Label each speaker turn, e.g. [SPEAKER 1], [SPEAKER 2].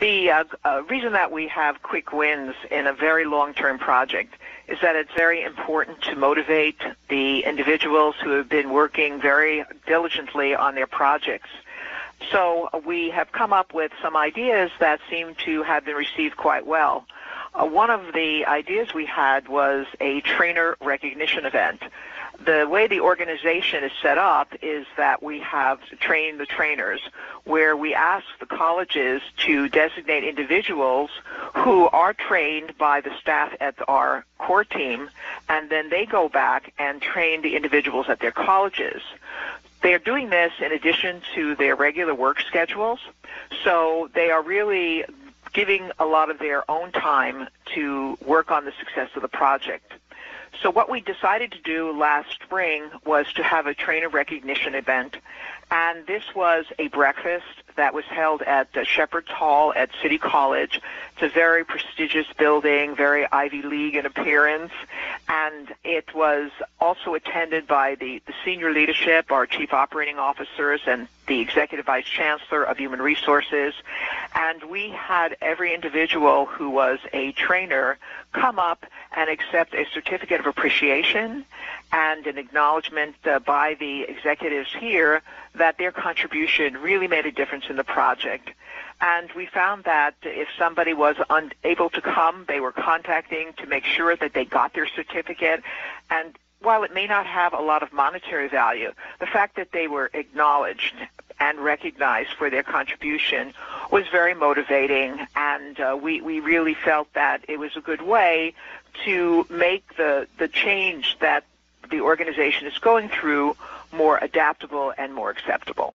[SPEAKER 1] The reason that we have quick wins in a very long-term project is that it's very important to motivate the individuals who have been working very diligently on their projects. So we have come up with some ideas that seem to have been received quite well. One of the ideas we had was a trainer recognition event. The way the organization is set up is that we have train the trainers, where we ask the colleges to designate individuals who are trained by the staff at our core team, and then they go back and train the individuals at their colleges. They are doing this in addition to their regular work schedules, so they are really giving a lot of their own time to work on the success of the project. So what we decided to do last spring was to have a trainer recognition event, and this was a breakfast that was held at Shepherd's Hall at City College. It's a very prestigious building, very Ivy League in appearance, and it was also attended by the senior leadership, our chief operating officers, and the executive vice chancellor of human resources. And we had every individual who was a trainer come up and accept a certificate of appreciation and an acknowledgement by the executives here that their contribution really made a difference in the project. And we found that if somebody was unable to come, they were contacting to make sure that they got their certificate. And while it may not have a lot of monetary value, the fact that they were acknowledged and recognized for their contribution was very motivating, and we really felt that it was a good way to make the change that the organization is going through more adaptable and more acceptable.